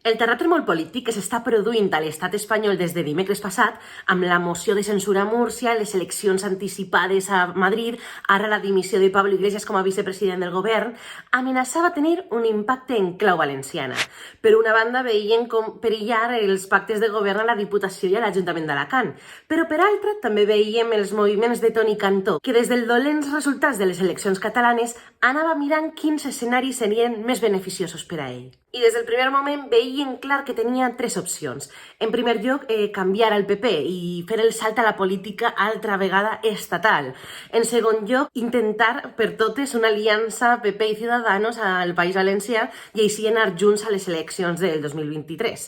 El terratrèmol polític que s'està produint a l'estat espanyol des de dimecres passat, amb la moció de censura a Múrcia, les eleccions anticipades a Madrid, ara la dimissió de Pablo Iglesias com a vicepresident del govern, amenaçava tenir un impacte en clau valenciana. Per una banda, veien com perillar els pactes de govern a la Diputació i a l'Ajuntament d'Alacant, però per altra també veiem els moviments de Toni Cantó, que des dels dolents resultats de les eleccions catalanes anava mirant quins escenaris serien més beneficiosos per a ell. I des del primer moment veien clar que tenia tres opcions. En primer lloc, canviar el PP i fer el salt a la política altra vegada estatal. En segon lloc, intentar per totes una aliança PP i Ciudadanos al País Valencià i així anar junts a les eleccions del 2023.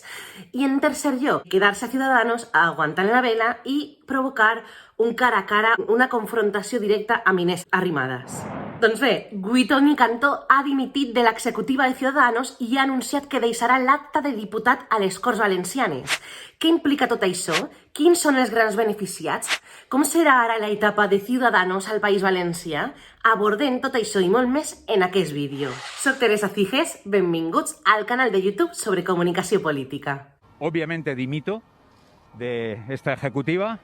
I en tercer lloc, quedar-se a Ciudadanos aguantant la vela i provocar un cara a cara, una confrontació directa amb Inés Arrimadas. Doncs bé, Toni Cantó ha dimitit de l'executiva de Ciudadanos i ha anunciat que deixarà l'acta de diputat a les Corts Valencianes. Què implica tot això? Quins són els grans beneficiats? Com serà ara l'etapa de Ciudadanos al País Valencià? Abordem tot això i molt més en aquest vídeo. Soc Teresa Ciges, benvinguts al canal de YouTube sobre comunicació política. Obviamente dimito de esta ejecutiva,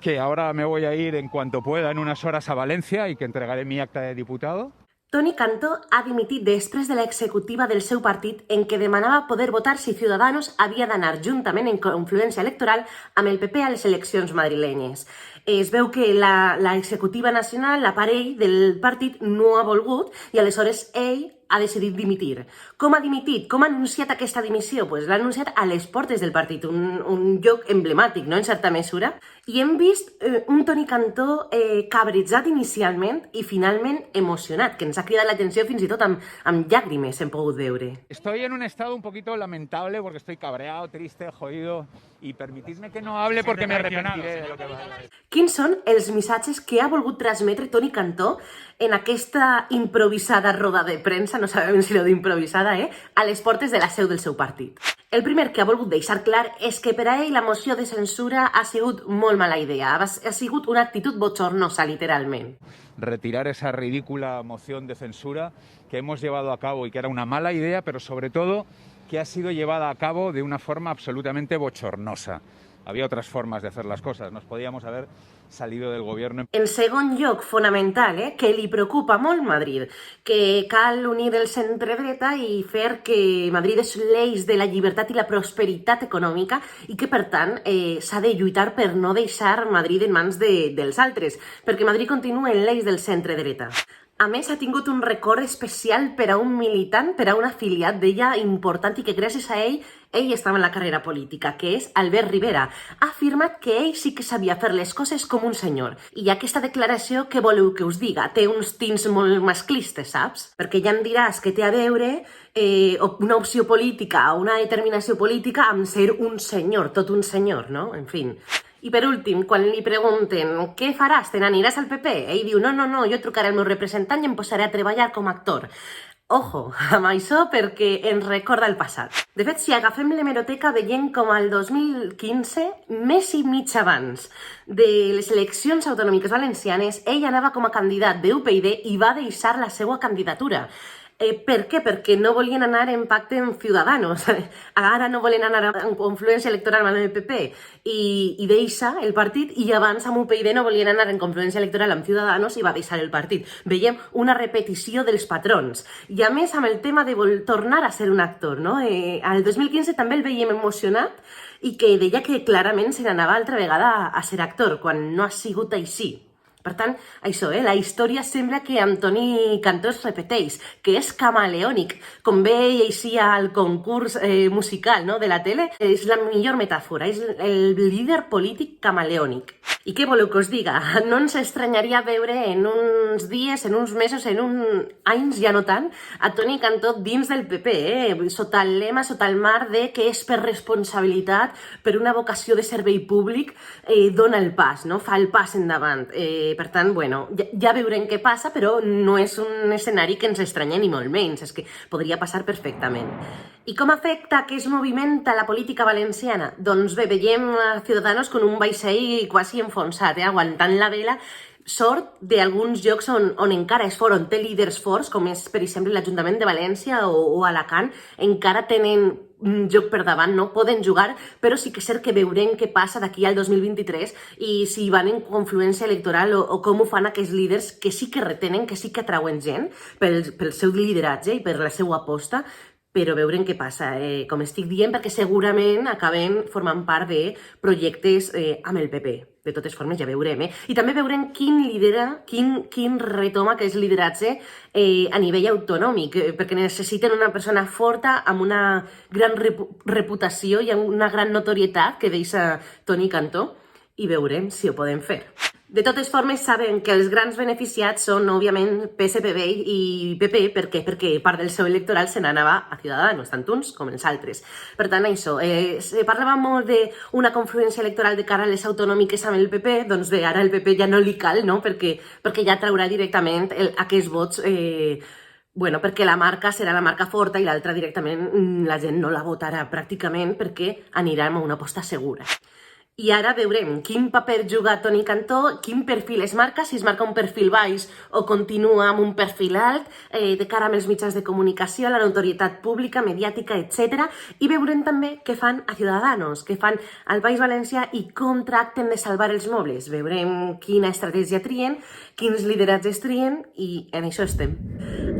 que ahora me voy a ir en cuanto pueda en unas horas a Valencia y que entregaré mi acta de diputado. Toni Cantó ha dimitit després de l'executiva del seu partit en què demanava poder votar si Ciudadanos havia d'anar juntament en confluència electoral amb el PP a les eleccions madrilenyes. Es veu que l'executiva nacional, l'aparell del partit, no ha volgut i aleshores ell ha decidit dimitir. Com ha dimitit? Com ha anunciat aquesta dimissió? Pues l'ha anunciat a les portes del partit, un lloc emblemàtic, no?, en certa mesura. I hem vist un Toni Cantó cabrejat inicialment i finalment emocionat, que ens ha cridat l'atenció fins i tot amb llàgrimes hem pogut veure. Estoy en un estado un poquito lamentable porque estoy cabreado, triste, jodido y permitidme que no hable porque me arrepentiré de lo que va a decir. Quins són els missatges que ha volgut transmetre Toni Cantó en aquesta improvisada roda de premsa, no sabem si lo d'improvisada, a les portes de la seu del seu partit? El primer que ha volgut deixar clar és que per a ell la moció de censura ha sigut molt mala idea, ha sigut una actitud bochornosa, literalment. Retirar esa ridícula moción de censura que hemos llevado a cabo y que era una mala idea, pero sobre todo que ha sido llevada a cabo de una forma absolutamente bochornosa. Había otras formas de hacer las cosas, nos podíamos haber salido del gobierno. En segon lloc, fonamental, que li preocupa molt Madrid, que cal unir el centre-dreta i fer que Madrid és l'eix de la llibertat i la prosperitat econòmica i que, per tant, s'ha de lluitar per no deixar Madrid en mans dels altres, perquè Madrid continua en l'eix del centre-dreta. A més, ha tingut un record especial per a un militant, per a un afiliat d'ella important i que gràcies a ell estava en la carrera política, que és Albert Rivera. Ha afirmat que ell sí que sabia fer les coses com un senyor. I aquesta declaració, què voleu que us diga? Té uns tints molt masclistes, saps? Perquè ja em diràs que té a veure una opció política o una determinació política amb ser un senyor, tot un senyor, no? En fi. I per últim, quan li pregunten què faràs, te n'aniràs al PP? Ell diu, no, jo trucaré al meu representant i em posaré a treballar com a actor. Ojo amb això perquè ens recorda el passat. De fet, si agafem l'hemeroteca veiem com al 2015, mes i mig abans de les eleccions autonòmiques valencianes, ell anava com a candidat d'UPyD i va deixar la seva candidatura. Per què? Perquè no volien anar en pacte amb Ciudadanos. Ara no volen anar en confluència electoral amb el PP i deixa el partit, i abans amb UPyD no volien anar en confluència electoral amb Ciudadanos i va deixar el partit. Veiem una repetició dels patrons. I a més amb el tema de tornar a ser un actor, no? Al 2015 també el veiem emocionat i que deia que clarament se n'anava altra vegada a ser actor, quan no ha sigut així. Per tant, això, la història sembla que amb Toni Cantó es repeteix, que és camaleònic. Com ve així al concurs musical, no?, de la tele, és la millor metàfora, és el líder polític camaleònic. I què voleu que us diga? No ens estranyaria veure en uns dies, en uns mesos, en uns anys, ja no tant, a Toni Cantó dins del PP, sota el lema, sota el mar de que és per responsabilitat, per una vocació de servei públic, dona el pas, no?, fa el pas endavant. Per tant, bueno, ja veurem què passa, però no és un escenari que ens estranya ni molt menys, és que podria passar perfectament. I com afecta aquest moviment a la política valenciana? Doncs bé, veiem a Ciudadanos con un vaixell quasi enfonsat, aguantant la vela, sort d'alguns llocs on encara és fort, on té líders forts, com és, per exemple, l'Ajuntament de València o Alacant, encara tenen joc per davant, no? Poden jugar, però sí que és cert que veurem què passa d'aquí al 2023 i si van en confluència electoral o com ho fan aquests líders que sí que retenen, que sí que atrauen gent pel seu lideratge i per la seva aposta, però veurem què passa, com estic dient, perquè segurament acaben formant part de projectes amb el PP. De totes formes, ja veurem, I també veurem quin lidera, quin retoma aquest lideratge a nivell autonòmic, perquè necessiten una persona forta amb una gran reputació i amb una gran notorietat que deixa Toni Cantó, i veurem si ho podem fer. De totes formes, sabem que els grans beneficiats són, òbviament, PSPB i PP. Per què? Perquè part del seu electoral se n'anava a Ciudadanos, tant uns com els altres. Per tant, això, se parlava molt d'una confluència electoral de cara a les autonòmiques amb el PP, doncs bé, ara el PP ja no li cal, no? Perquè ja traurà directament aquests vots, perquè la marca serà la marca forta i l'altra directament la gent no la votarà pràcticament perquè anirà amb una aposta segura. I ara veurem quin paper juga Toni Cantó, quin perfil es marca, si es marca un perfil baix o continua amb un perfil alt, de cara amb els mitjans de comunicació, la notorietat pública, mediàtica, etc. I veurem també què fan a Ciudadanos, què fan al País Valencià i com tracten de salvar els mobles. Veurem quina estratègia trien, quins lideratges trien i en això estem.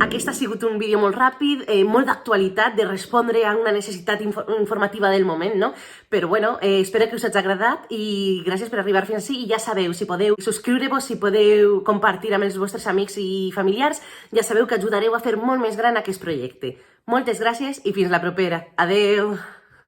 Aquest ha sigut un vídeo molt ràpid, molt d'actualitat, de respondre a una necessitat informativa del moment, no? Però bueno, espero que us hagi agradat i gràcies per arribar fins ací. I ja sabeu, si podeu subscriure-vos, si podeu compartir amb els vostres amics i familiars, ja sabeu que ajudareu a fer molt més gran aquest projecte. Moltes gràcies i fins la propera. Adeu!